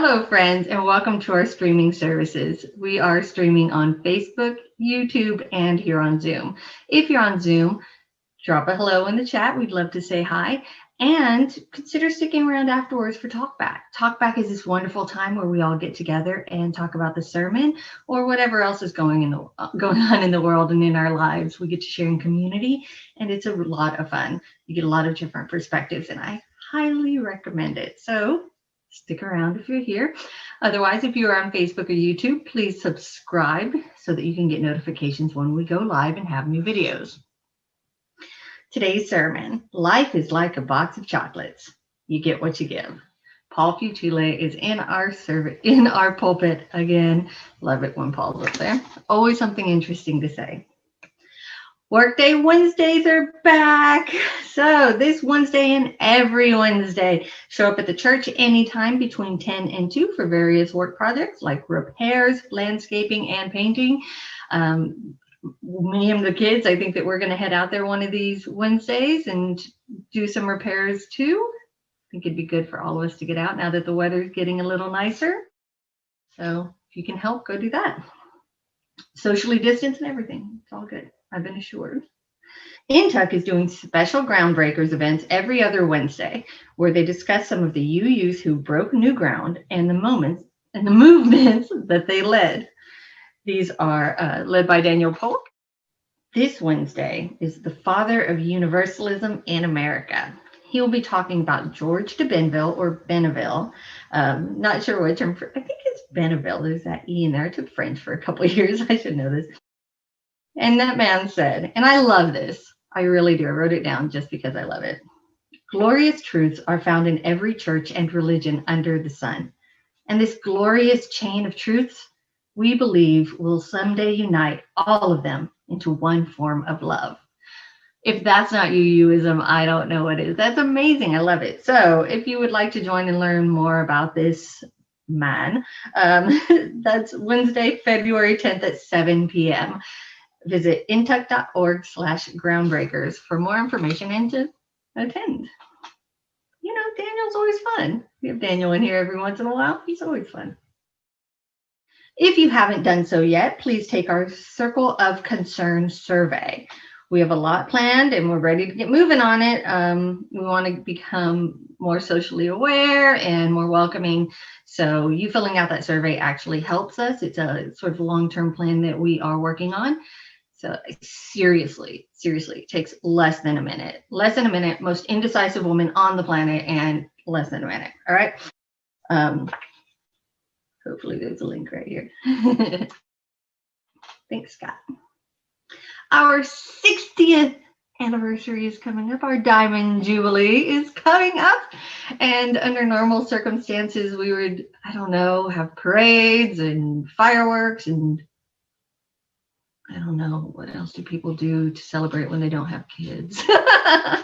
Hello, friends, and welcome to our streaming services. We are streaming on Facebook, YouTube, and here on Zoom. If you're on Zoom, drop a hello in the chat. We'd love to say hi. And consider sticking around afterwards for Talkback. Talkback is this wonderful time where we all get together and talk about the sermon or whatever else is going on in the world and in our lives. We get to share in community, and it's a lot of fun. You get a lot of different perspectives, and I highly recommend it. So stick around if you're here. Otherwise, if you are on Facebook or YouTube, please subscribe so that you can get notifications when we go live and have new videos. Today's sermon: life is like a box of chocolates. You get what you give. Paul Fucile is in our pulpit again. Love it when Paul's up there. Always something interesting to say. Workday Wednesdays are back. So this Wednesday and every Wednesday, show up at the church anytime between 10 and 2 for various work projects like repairs, landscaping, and painting. Me and the kids, I think that we're going to head out there one of these Wednesdays and do some repairs too. I think it'd be good for all of us to get out now that the weather's getting a little nicer. So if you can help, go do that. Socially distance and everything. It's all good. I've been assured. UUCOC is doing special Groundbreakers events every other Wednesday, where they discuss some of the UUs who broke new ground and the movements that they led. These are led by Daniel Polk. This Wednesday is the father of Universalism in America. He'll be talking about George de Benville or Benneville. Not sure which. I think it's Benneville. There's that E in there. I took French for a couple of years. I should know this. And that man said, and I love this. I really do. I wrote it down just because I love it. Glorious truths are found in every church and religion under the sun. And this glorious chain of truths, we believe, will someday unite all of them into one form of love. If that's not UUism, I don't know what is. That's amazing. I love it. So if you would like to join and learn more about this man, that's Wednesday, February 10th at 7 p.m. Visit intuc.org/groundbreakers for more information and to attend. You know, Daniel's always fun. We have Daniel in here every once in a while. He's always fun. If you haven't done so yet, please take our Circle of Concern survey. We have a lot planned and we're ready to get moving on it. We want to become more socially aware and more welcoming. So you filling out that survey actually helps us. It's a sort of long-term plan that we are working on. So seriously, it takes less than a minute. Less than a minute, most indecisive woman on the planet, and less than a minute. All right. Hopefully there's a link right here. Thanks, Scott. Our 60th anniversary is coming up. Our Diamond Jubilee is coming up. And under normal circumstances, we would, I don't know, have parades and fireworks and I don't know, what else do people do to celebrate when they don't have kids? I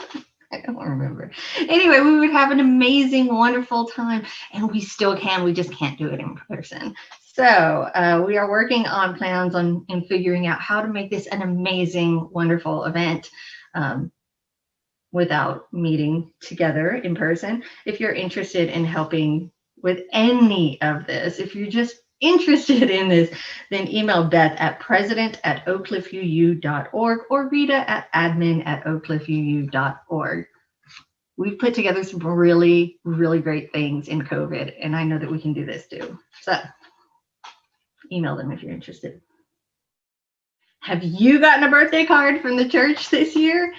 don't remember. Anyway, we would have an amazing, wonderful time, and we still can. We just can't do it in person. So we are working on plans and figuring out how to make this an amazing, wonderful event without meeting together in person. If you're interested in helping with any of this, if you're just interested in this, then email Beth at president@oakcliffuu.org or Rita at admin@oakcliffuu.org. We've put together some really, really great things in COVID, and I know that we can do this too. So email them if you're interested. Have you gotten a birthday card from the church this year?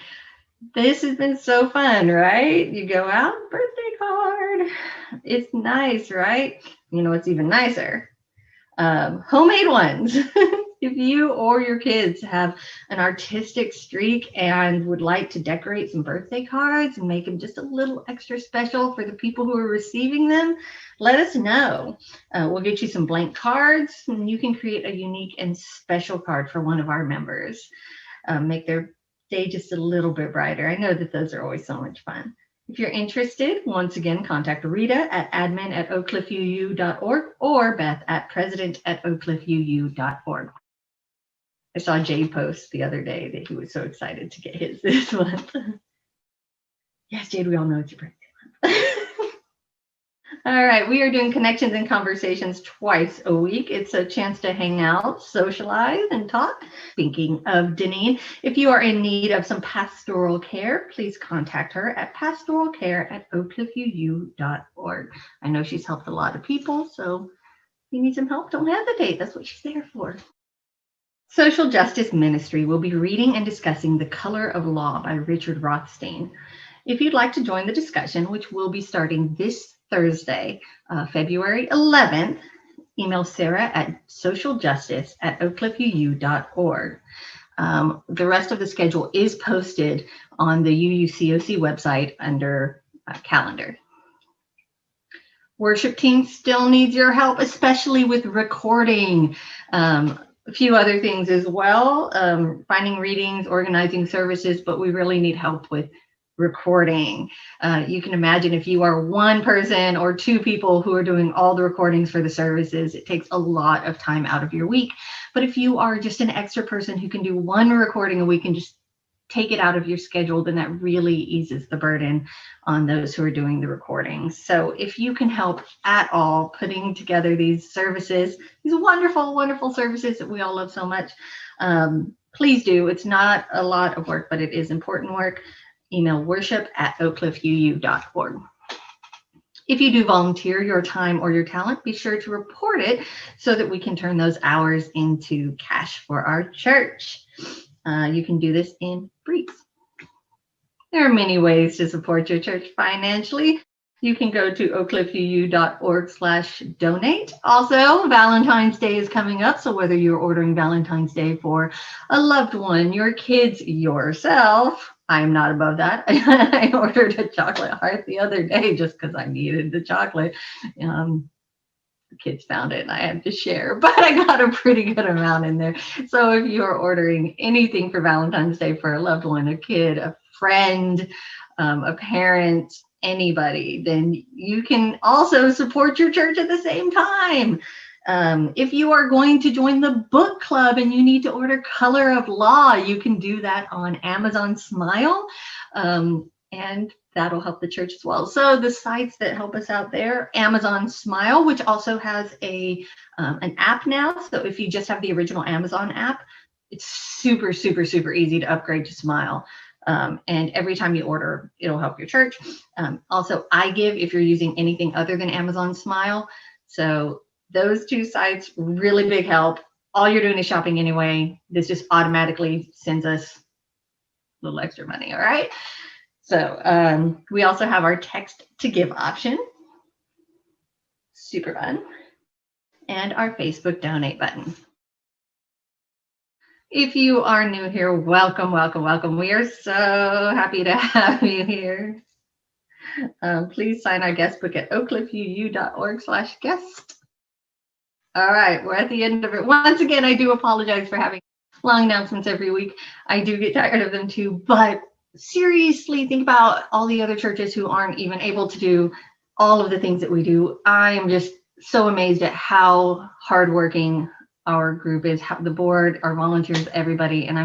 This has been so fun, right? You go out, birthday card. It's nice, right? You know, it's even nicer. Homemade ones. If you or your kids have an artistic streak and would like to decorate some birthday cards and make them just a little extra special for the people who are receiving them, let us know. We'll get you some blank cards and you can create a unique and special card for one of our members. Make their day just a little bit brighter. I know that those are always so much fun. If you're interested, once again, contact Rita at admin@oakcliffuu.org or Beth at president@oakcliffuu.org. I saw Jay post the other day that he was so excited to get his this month. Yes, Jade, we all know it's your birthday month. All right, we are doing Connections and Conversations twice a week. It's a chance to hang out, socialize, and talk. Speaking of Deneen, if you are in need of some pastoral care, please contact her at pastoralcare@oakcliffuu.org. I know she's helped a lot of people, so if you need some help, don't hesitate. That's what she's there for. Social Justice Ministry will be reading and discussing The Color of Law by Richard Rothstein. If you'd like to join the discussion, which will be starting this Thursday, February 11th, email Sarah at socialjustice@oakcliffuu.org. The rest of the schedule is posted on the UUCOC website under calendar. Worship team still needs your help, especially with recording. A few other things as well, finding readings, organizing services, but we really need help with recording. You can imagine if you are one person or two people who are doing all the recordings for the services, it takes a lot of time out of your week. But if you are just an extra person who can do one recording a week and just take it out of your schedule, then that really eases the burden on those who are doing the recordings. So if you can help at all putting together these services, these wonderful, wonderful services that we all love so much, please do. It's not a lot of work, but it is important work. Email worship@oakcliffuu.org. If you do volunteer your time or your talent, be sure to report it so that we can turn those hours into cash for our church. You can do this in briefs. There are many ways to support your church financially. You can go to oakcliffuu.org/donate. Also, Valentine's Day is coming up, so whether you're ordering Valentine's Day for a loved one, your kids, yourself, I'm not above that. I ordered a chocolate heart the other day just because I needed the chocolate. Kids found it and I had to share, but I got a pretty good amount in there. So if you're ordering anything for Valentine's Day for a loved one, a kid, a friend, a parent, anybody, then you can also support your church at the same time. If you are going to join the book club and you need to order Color of Law, you can do that on Amazon Smile. And that'll help the church as well. So the sites that help us out there, Amazon Smile, which also has an app now. So if you just have the original Amazon app, it's super, super, super easy to upgrade to Smile. And every time you order, it'll help your church. Also, iGive if you're using anything other than Amazon Smile. So those two sites, really big help. All you're doing is shopping anyway. This just automatically sends us a little extra money, all right? So we also have our text to give option, super fun, and our Facebook donate button. If you are new here, welcome, welcome, welcome. We are so happy to have you here. Please sign our guest book at oakcliffuu.org/guest. All right, we're at the end of it. Once again, I do apologize for having long announcements every week. I do get tired of them too, but seriously, think about all the other churches who aren't even able to do all of the things that we do. I am just so amazed at how hardworking our group is, how the board, our volunteers, everybody. And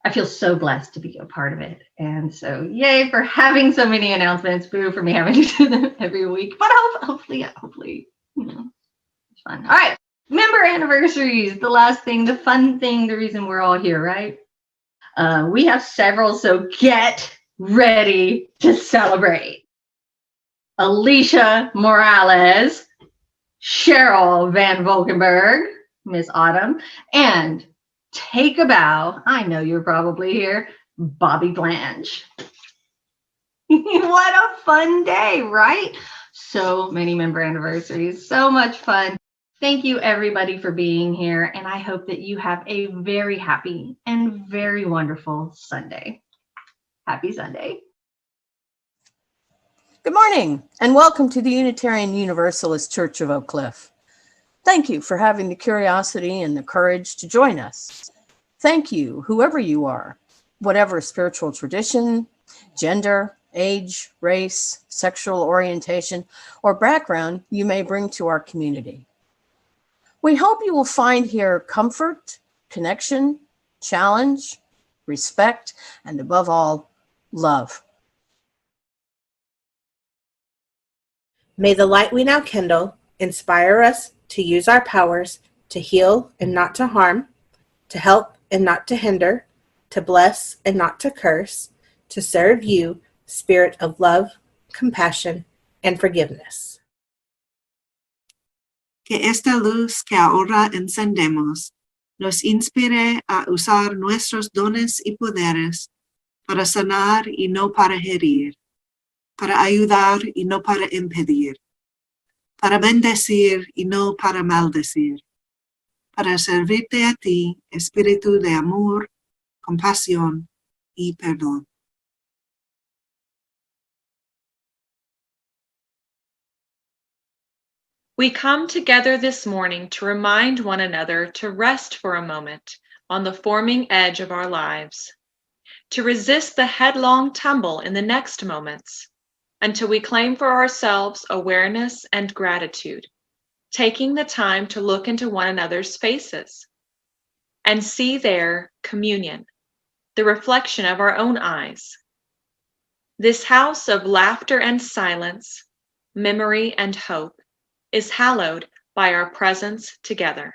I feel so blessed to be a part of it. And so yay for having so many announcements. Boo for me having to do them every week. But hopefully, it's fun. All right. Member anniversaries, the last thing, the fun thing, the reason we're all here, right? We have several, so get ready to celebrate. Alicia Morales, Cheryl Van Volkenberg, Miss Autumn, and take a bow. I know you're probably here, Bobby Blanche. What a fun day, right? So many member anniversaries, so much fun. Thank you, everybody, for being here, and I hope that you have a very happy and very wonderful Sunday. Happy Sunday. Good morning, and welcome to the Unitarian Universalist Church of Oak Cliff. Thank you for having the curiosity and the courage to join us. Thank you, whoever you are, whatever spiritual tradition, gender, age, race, sexual orientation, or background you may bring to our community. We hope you will find here comfort, connection, challenge, respect, and above all, love. May the light we now kindle inspire us to use our powers to heal and not to harm, to help and not to hinder, to bless and not to curse, to serve you, Spirit of love, compassion, and forgiveness. Que esta luz que ahora encendemos nos inspire a usar nuestros dones y poderes para sanar y no para herir, para ayudar y no para impedir, para bendecir y no para maldecir, para servirte a ti, Espíritu de amor, compasión y perdón. We come together this morning to remind one another to rest for a moment on the forming edge of our lives, to resist the headlong tumble in the next moments, until we claim for ourselves awareness and gratitude, taking the time to look into one another's faces and see there communion, the reflection of our own eyes. This house of laughter and silence, memory and hope, is hallowed by our presence together.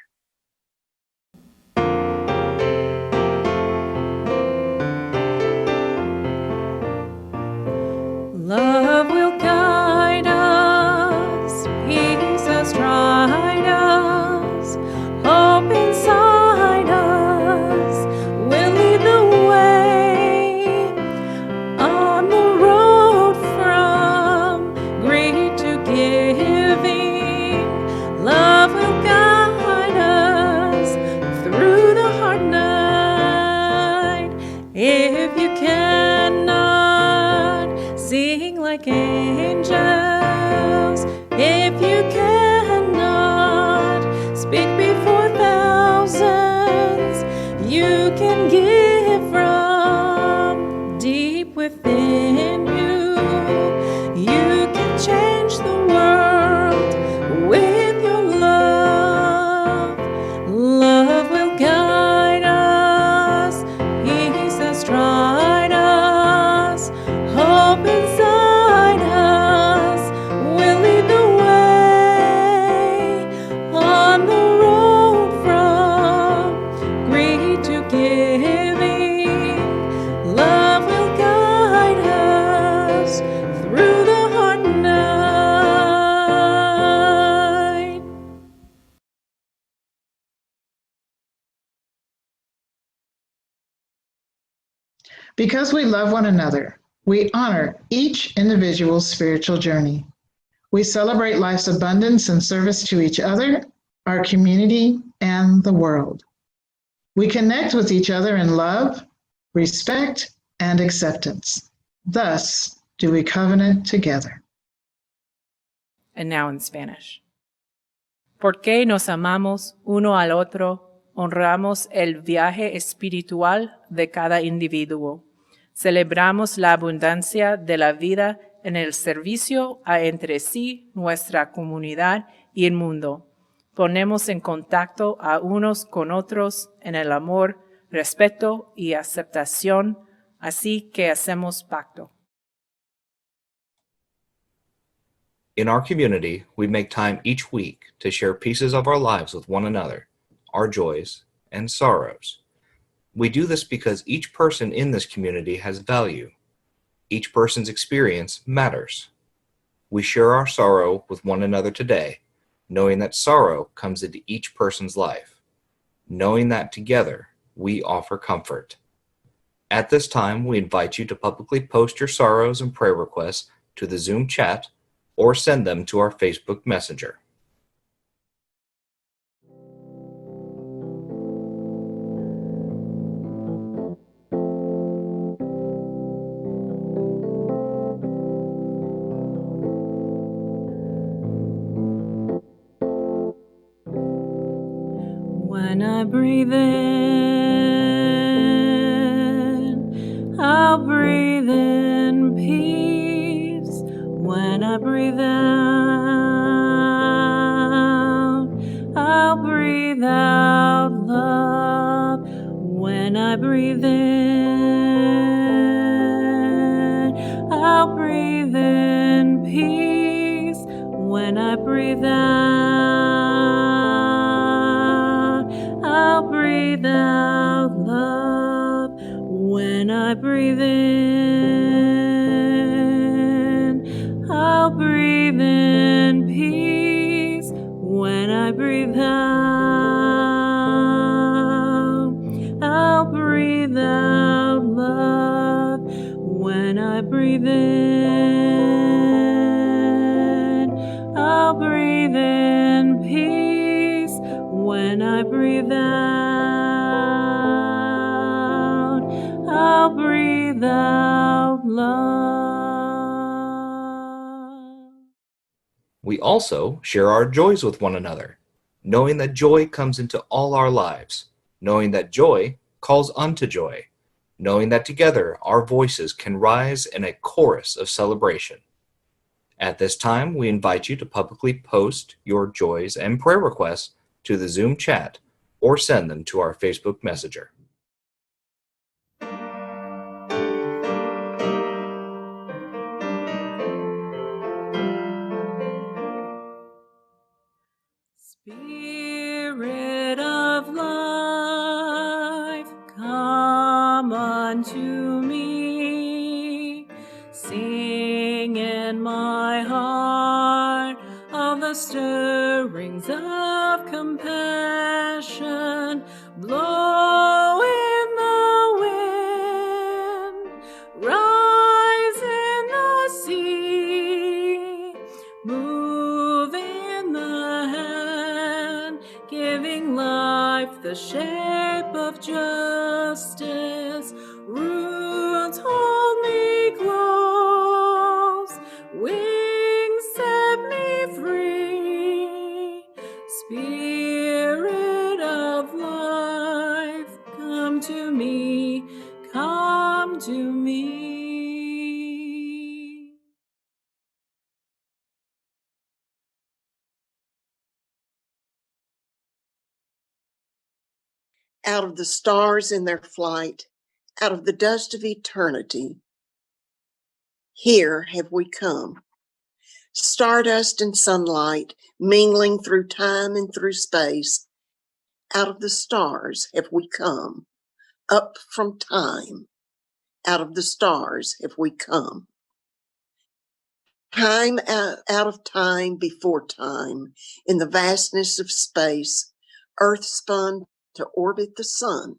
Love will guide us, peace has tried us, hope inside us will lead the way on the road from greed to giving. Love will guide us through the hard night. If you cannot sing like angels, if you cannot speak before thousands, you can give from deep within you. You can change the world with your love. Love will guide us, peace has tried us, hope inside us will lead the way on the road from greed to giving. Love will guide us through the hard night. Because we love one another, we honor each individual's spiritual journey. We celebrate life's abundance and service to each other, our community, and the world. We connect with each other in love, respect, and acceptance. Thus do we covenant together. And now in Spanish. Porque nos amamos uno al otro, honramos el viaje espiritual de cada individuo. Celebramos la abundancia de la vida en el servicio a entre sí, nuestra comunidad y el mundo. Ponemos en contacto a unos con otros en el amor, respeto y aceptación, así que hacemos pacto. In our community, we make time each week to share pieces of our lives with one another, our joys and sorrows. We do this because each person in this community has value. Each person's experience matters. We share our sorrow with one another today, knowing that sorrow comes into each person's life. Knowing that together, we offer comfort. At this time, we invite you to publicly post your sorrows and prayer requests to the Zoom chat or send them to our Facebook Messenger. When I breathe in, I'll breathe in peace. When I breathe out, I'll breathe out love. When I breathe in, I'll breathe in peace. When I breathe out, I'll breathe out love. When I breathe in, I'll breathe in peace. When I breathe out, I'll breathe out love. When I breathe in, I'll breathe in peace. When I breathe out, I'll breathe out love. We also share our joys with one another, knowing that joy comes into all our lives, knowing that joy calls unto joy, knowing that together our voices can rise in a chorus of celebration. At this time, we invite you to publicly post your joys and prayer requests to the Zoom chat or send them to our Facebook Messenger. Spirit of life, come unto me. Sing in my heart of the stirrings of compassion. Blow in the wind, rise in the sea, move in the hand, giving life the shape of justice. Roots hold me close, wings set me free. Spirit of life, come to me, come to me. Out of the stars in their flight, out of the dust of eternity, here have we come. Stardust and sunlight mingling through time and through space. Out of the stars have we come. Up from time, out of the stars have we come. Time out of time before time, in the vastness of space, Earth spun to orbit the sun.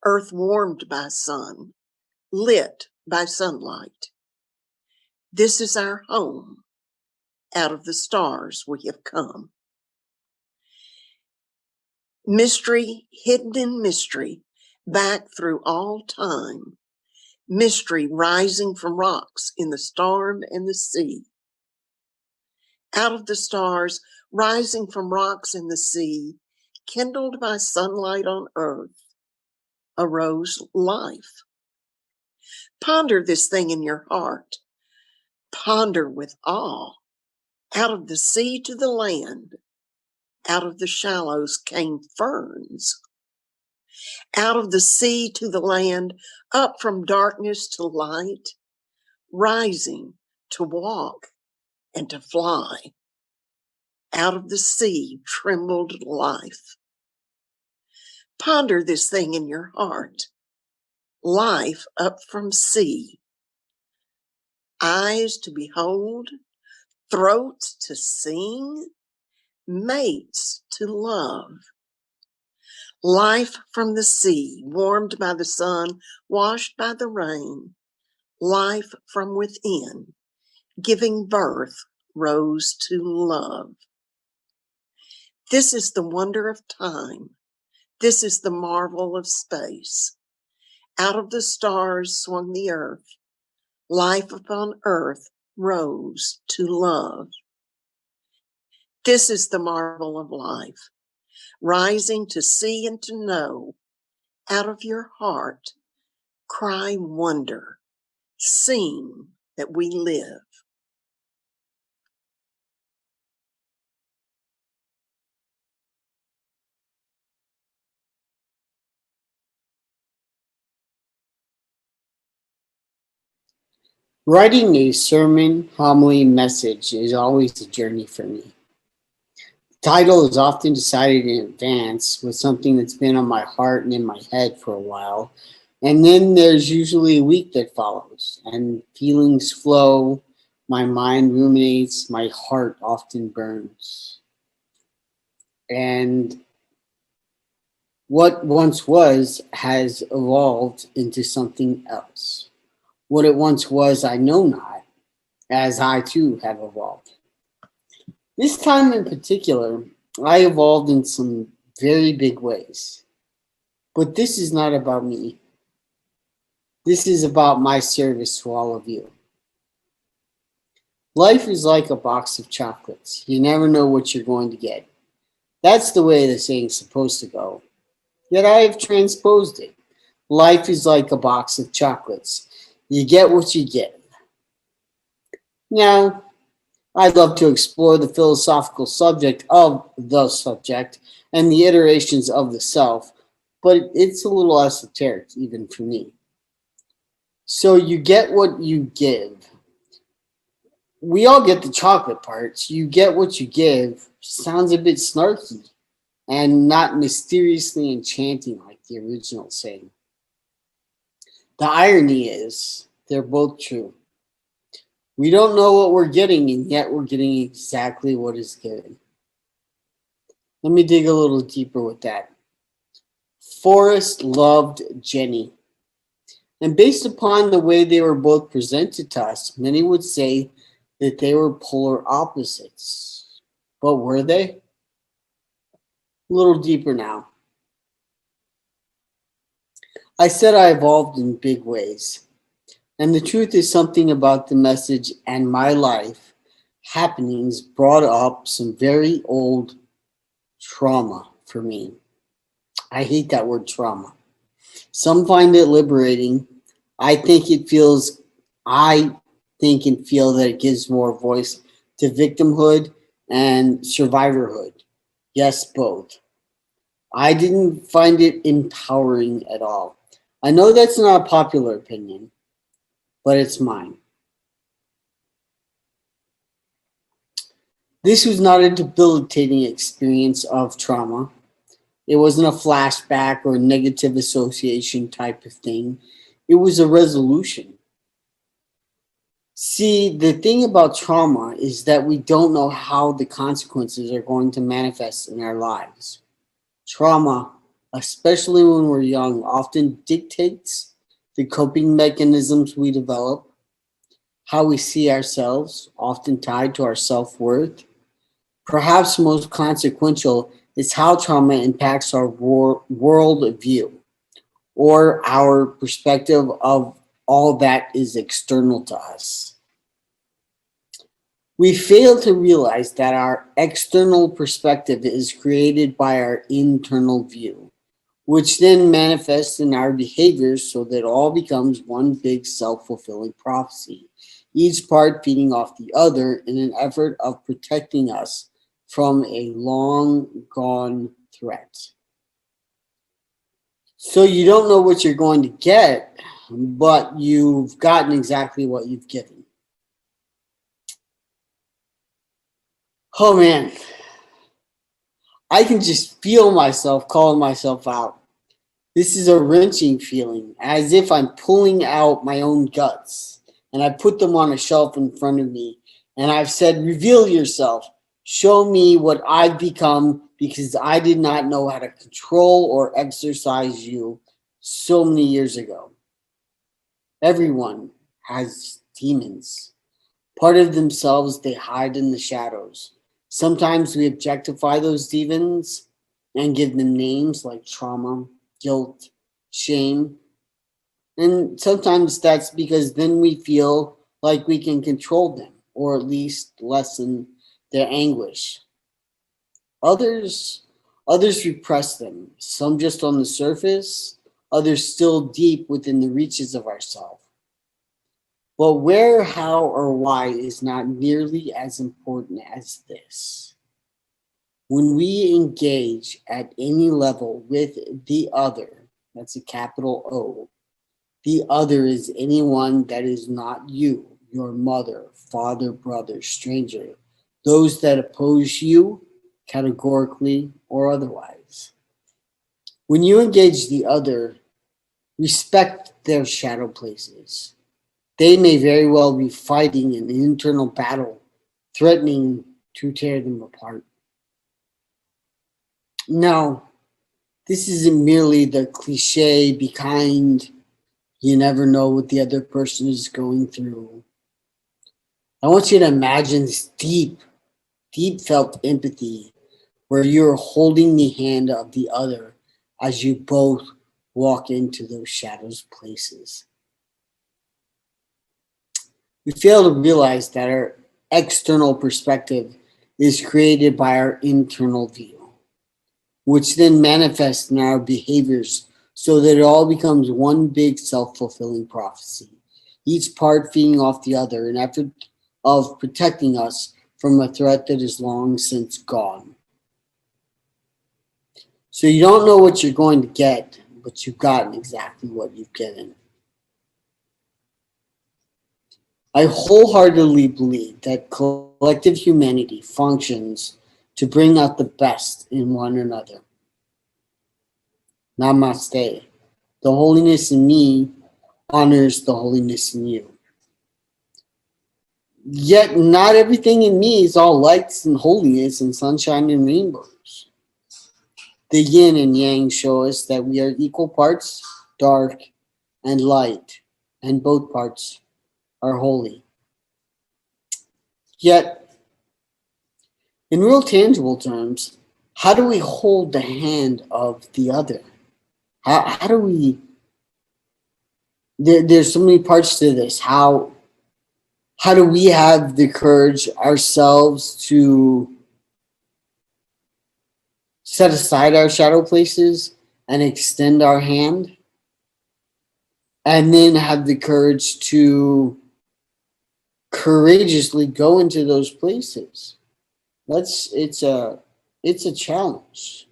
Earth warmed by sun, lit by sunlight. This is our home. Out of the stars we have come. Mystery hidden in mystery, back through all time. Mystery rising from rocks in the storm and the sea. Out of the stars rising from rocks in the sea, kindled by sunlight on earth, arose life. Ponder this thing in your heart. Ponder with awe. Out of the sea to the land, out of the shallows came ferns. Out of the sea to the land, up from darkness to light, rising to walk and to fly. Out of the sea trembled life. Ponder this thing in your heart. Life up from sea. Eyes to behold, throats to sing, mates to love. Life from the sea, warmed by the sun, washed by the rain. Life from within, giving birth, rose to love. This is the wonder of time. This is the marvel of space. Out of the stars swung the earth. Life upon earth rose to love. This is the marvel of life, rising to see and to know. Out of your heart, cry wonder, sing that we live. Writing a sermon, homily, message is always a journey for me. The title is often decided in advance with something that's been on my heart and in my head for a while. And then there's usually a week that follows, and feelings flow, my mind ruminates, my heart often burns. And what once was has evolved into something else. What it once was, I know not, as I too have evolved. This time in particular, I evolved in some very big ways. But this is not about me. This is about my service to all of you. Life is like a box of chocolates. You never know what you're going to get. That's the way the saying's supposed to go. Yet I have transposed it. Life is like a box of chocolates. You get what you get. Now, I'd love to explore the philosophical subject of the subject and the iterations of the self, but it's a little esoteric even for me. So you get what you give. We all get the chocolate parts. You get what you give sounds a bit snarky and not mysteriously enchanting like the original saying. The irony is they're both true. We don't know what we're getting, and yet we're getting exactly what is given. Let me dig a little deeper with that. Forrest loved Jenny. And based upon the way they were both presented to us, many would say that they were polar opposites. But were they? A little deeper now. I said I evolved in big ways. And the truth is something about the message and my life happenings brought up some very old trauma for me. I hate that word trauma. Some find it liberating. I think and feel that it gives more voice to victimhood and survivorhood. Yes, both. I didn't find it empowering at all. I know that's not a popular opinion, but it's mine. This was not a debilitating experience of trauma. It wasn't a flashback or a negative association type of thing. It was a resolution. See, the thing about trauma is that we don't know how the consequences are going to manifest in our lives. Trauma, especially when we're young, often dictates the coping mechanisms we develop, how we see ourselves, often tied to our self-worth. Perhaps most consequential is how trauma impacts our world view or our perspective of all that is external to us. We fail to realize that our external perspective is created by our internal view, which then manifests in our behaviors so that all becomes one big self-fulfilling prophecy, each part feeding off the other in an effort of protecting us from a long-gone threat. So you don't know what you're going to get, but you've gotten exactly what you've given. Oh man, I can just feel myself calling myself out. This is a wrenching feeling, as if I'm pulling out my own guts, and I put them on a shelf in front of me, and I've said, reveal yourself, show me what I've become, because I did not know how to control or exercise you so many years ago. Everyone has demons. Part of themselves they hide in the shadows. Sometimes we objectify those demons and give them names like trauma, guilt, shame. And sometimes that's because then we feel like we can control them or at least lessen their anguish. Others repress them, some just on the surface, others still deep within the reaches of ourselves. But where, how, or why is not nearly as important as this. When we engage at any level with the other, that's a capital O, the other is anyone that is not you, your mother, father, brother, stranger, those that oppose you, categorically or otherwise. When you engage the other, respect their shadow places. They may very well be fighting an internal battle, threatening to tear them apart. Now, this isn't merely the cliche, be kind, you never know what the other person is going through. I want you to imagine this deep felt empathy where you're holding the hand of the other as you both walk into those shadows places. We fail to realize that our external perspective is created by our internal view, which then manifests in our behaviors so that it all becomes one big self-fulfilling prophecy, each part feeding off the other in effort of protecting us from a threat that is long since gone. So you don't know what you're going to get, but you've gotten exactly what you've given. I wholeheartedly believe that collective humanity functions to bring out the best in one another. Namaste. The holiness in me honors the holiness in you. Yet not everything in me is all lights and holiness and sunshine and rainbows. The yin and yang show us that we are equal parts dark and light, and both parts are holy. Yet, in real tangible terms, how do we hold the hand of the other? How do we... There's so many parts to this. How do we have the courage ourselves to set aside our shadow places and extend our hand? And then have the courage to courageously go into those places. It's a challenge.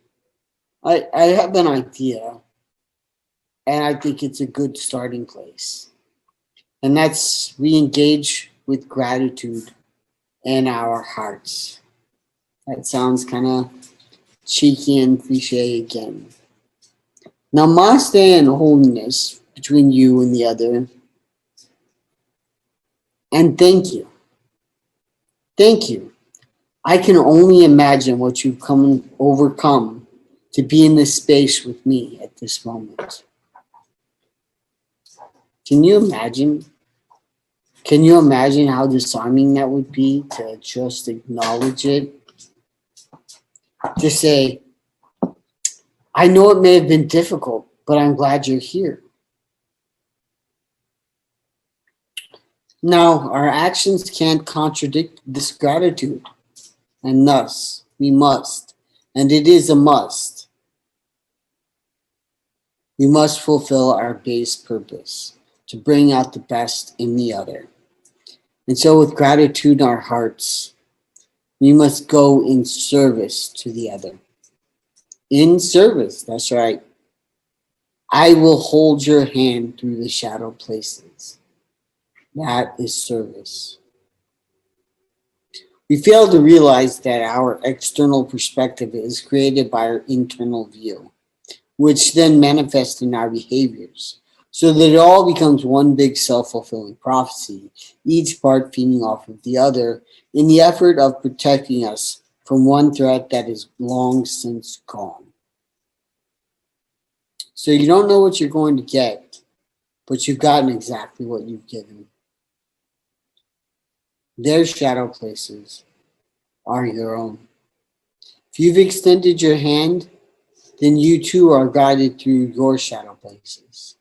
I have an idea, and I think it's a good starting place. And that's we engage with gratitude in our hearts. That sounds kind of cheeky and cliche again. Namaste and holiness between you and the other. And thank you. Thank you. I can only imagine what you've overcome to be in this space with me at this moment. Can you imagine? Can you imagine how disarming that would be to just acknowledge it? To say, I know it may have been difficult, but I'm glad you're here. Now, our actions can't contradict this gratitude, and thus we must, and it is a must, we must fulfill our base purpose to bring out the best in the other. And so with gratitude in our hearts, we must go in service to the other. In service, that's right. I will hold your hand through the shadow places. That is service. We fail to realize that our external perspective is created by our internal view, which then manifests in our behaviors, so that it all becomes one big self-fulfilling prophecy, each part feeding off of the other in the effort of protecting us from one threat that is long since gone. So you don't know what you're going to get, but you've gotten exactly what you've given. Their shadow places are your own. If you've extended your hand, then you too are guided through your shadow places.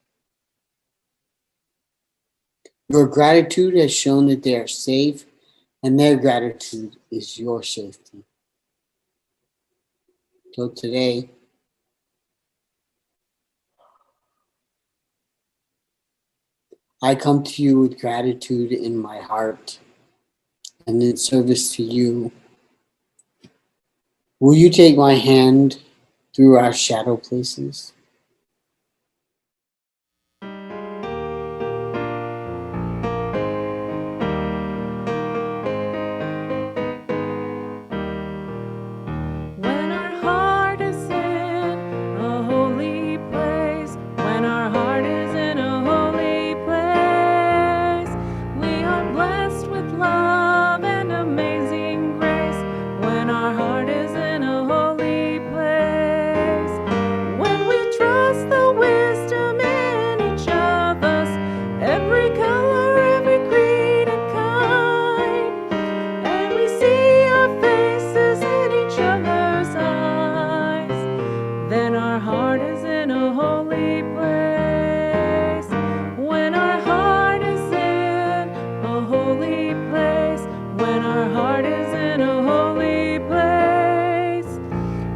Your gratitude has shown that they are safe, and their gratitude is your safety. So today, I come to you with gratitude in my heart and in service to you. Will you take my hand through our shadow places? in a holy place. When our heart is in a holy place. When our heart is in a holy place.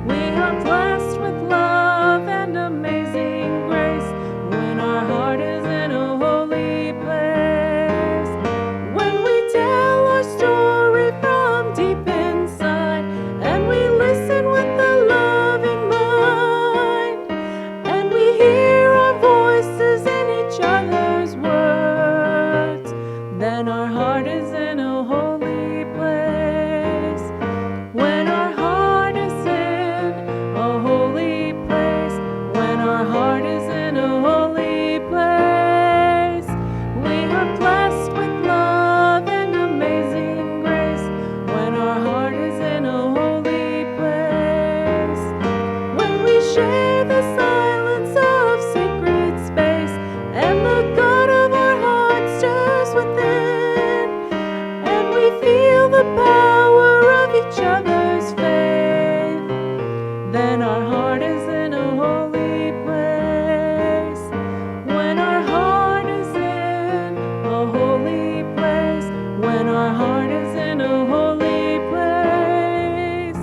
We are blessed with love and amazing grace. When our heart is in a holy place. When we tell our story from deep inside, and we listen with a loving mind, and we hear our voices in each other's words, then our heart is in a holy place. When our heart is in a holy place. When our heart is in a holy place. We are blessed with love and amazing grace. When our heart is in a holy place. When we share the silence of sacred space, and the God of our heart stirs within, and we feel the power of each other's faith, then our heart is in a holy place. When our heart is in a holy place. When our heart is in a holy place.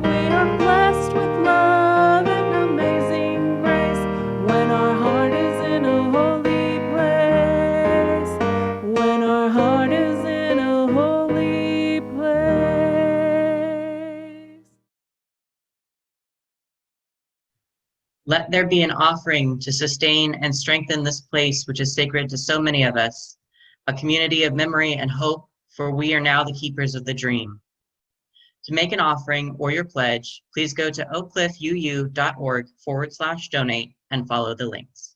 We are blessed with love and amazing grace. When our heart is in a holy place. When our heart is in a holy place. Let there be an offering to sustain and strengthen this place which is sacred to so many of us, a community of memory and hope, for we are now the keepers of the dream. To make an offering or your pledge, please go to oakcliffuu.org/donate and follow the links.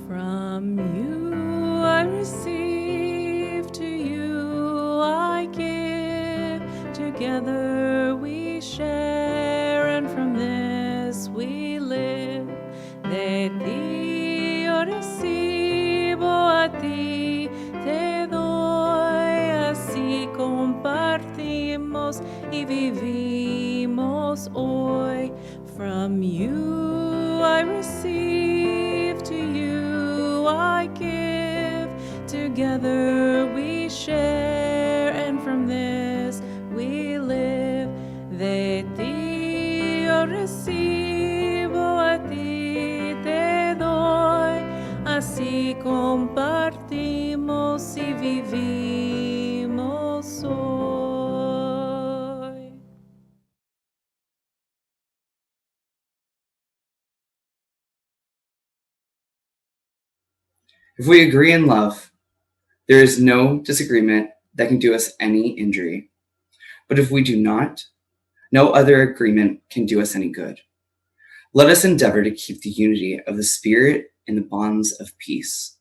From you I receive, to you I give. Together we share, and from this we live. De ti yo recibo, a ti te doy. Así compartimos y vivimos hoy. From you I receive, to you I give. Together we share, and from this we live. De ti yo recibo, a ti te doy. Así compartimos y vivimos hoy. If we agree in love, there is no disagreement that can do us any injury. But if we do not, no other agreement can do us any good. Let us endeavor to keep the unity of the Spirit in the bonds of peace.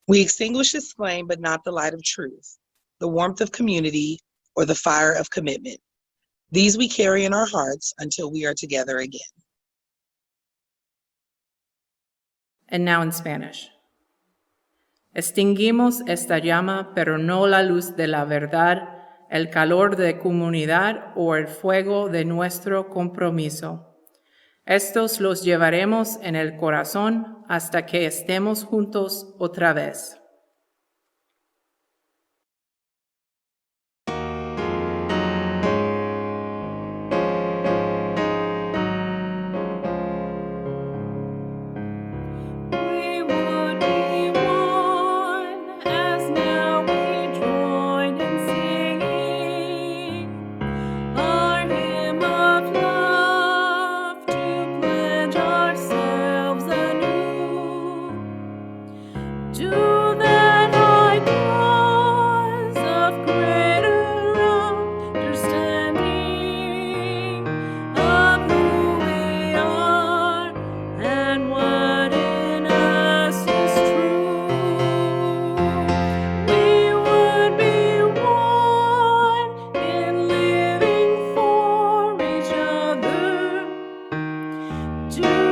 We extinguish this flame, but not the light of truth, the warmth of community, or the fire of commitment. These we carry in our hearts until we are together again. And now in Spanish. Extinguimos esta llama, pero no la luz de la verdad, el calor de comunidad o el fuego de nuestro compromiso. Estos los llevaremos en el corazón hasta que estemos juntos otra vez. Do to